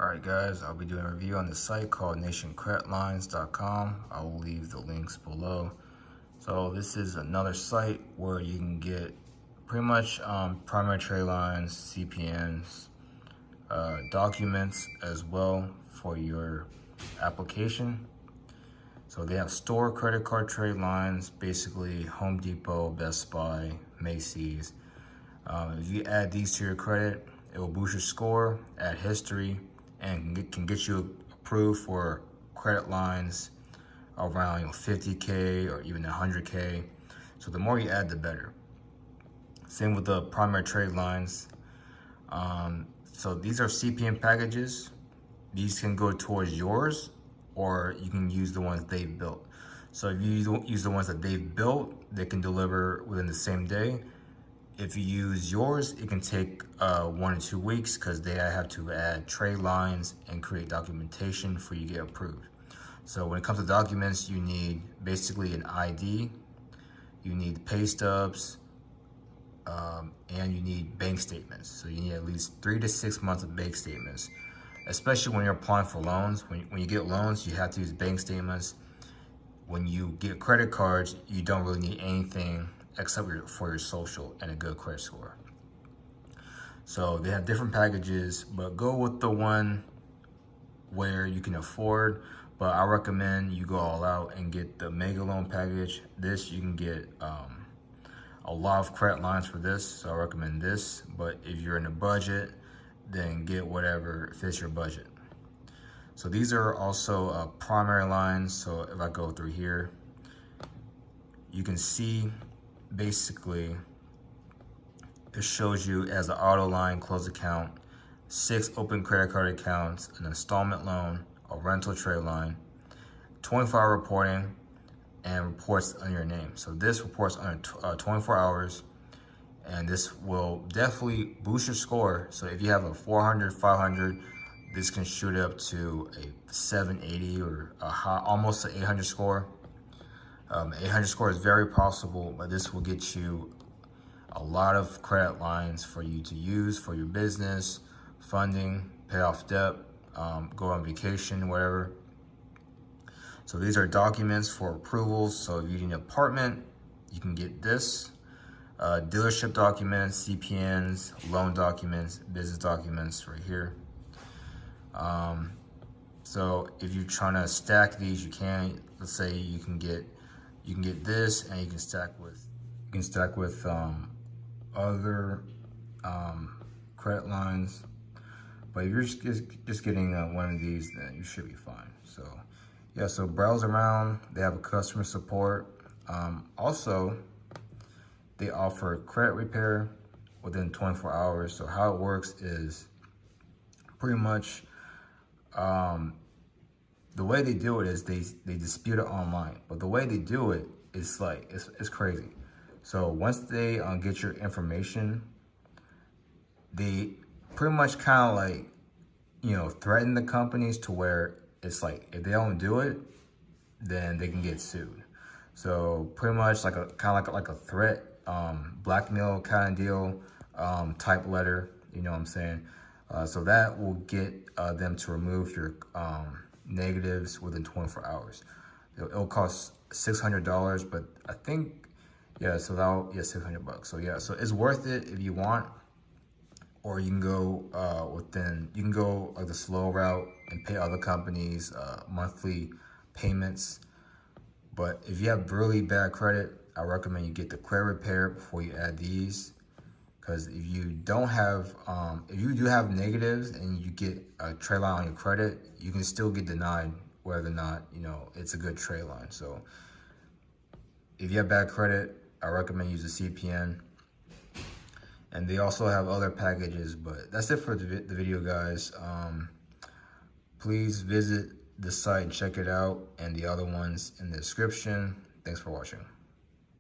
Alright guys, I'll be doing a review on the site called nationcreditlines.com. I will leave the links below. So this is another site where you can get pretty much primary trade lines, CPNs, documents as well for your application. So they have store credit card trade lines, basically Home Depot, Best Buy, Macy's. If you add these to your credit, it will boost your score, add history, and can get you approved for credit lines around 50K or even 100K. So the more you add, the better. Same with the primary trade lines. So these are CPN packages. These can go towards yours, or you can use the ones they've built. So if you use the ones that they've built, they can deliver within the same day. If you use yours, it can take 1 to 2 weeks because they have to add trade lines and create documentation for you to get approved. So when it comes to documents, you need basically an ID, you need pay stubs, and you need bank statements. So you need at least 3 to 6 months of bank statements, especially when you're applying for loans. When you get loans, you have to use bank statements. When you get credit cards, you don't really need anything except for your social and a good credit score. So they have different packages, but go with the one where you can afford. But I recommend you go all out and get the mega loan package. This, you can get a lot of credit lines for this, so I recommend this. But if you're in a budget, then get whatever fits your budget. So these are also primary lines. So if I go through here, you can see basically it shows you as an auto line, closed account, 6 open credit card accounts, an installment loan, a rental trade line, 24-hour reporting, and reports on your name. So this reports under 24 hours, and this will definitely boost your score. So if you have a 400, 500, this can shoot up to a 780 or almost an 800 score. 800 score is very possible, but this will get you a lot of credit lines for you to use for your business, funding, pay off debt, go on vacation, whatever. So these are documents for approvals. So if you need an apartment, you can get this. Dealership documents, CPNs, loan documents, business documents right here. So if you're trying to stack these, you can. Let's say you can get this, and you can stack with other credit lines. But if you're just getting one of these, then you should be fine. So yeah, so browse around. They have a customer support. Also, they offer credit repair within 24 hours. So how it works is pretty much the way they do it is they dispute it online, but the way they do it is like it's crazy. So once they get your information, they pretty much kind of like threaten the companies to where it's like if they don't do it, then they can get sued. So pretty much like a threat, blackmail kind of deal, type letter. You know what I'm saying? So that will get them to remove your negatives within 24 hours. It'll cost $600, but I think, yeah, so $600. So yeah, so it's worth it if you want, or you can go like the slow route and pay other companies monthly payments. But if you have really bad credit, I recommend you get the credit repair before you add these. Because if you don't have, if you do have negatives and you get a trade line on your credit, you can still get denied whether or not, it's a good trade line. So if you have bad credit, I recommend use a CPN. And they also have other packages, but that's it for the video, guys. Please visit the site and check it out, and the other ones in the description. Thanks for watching.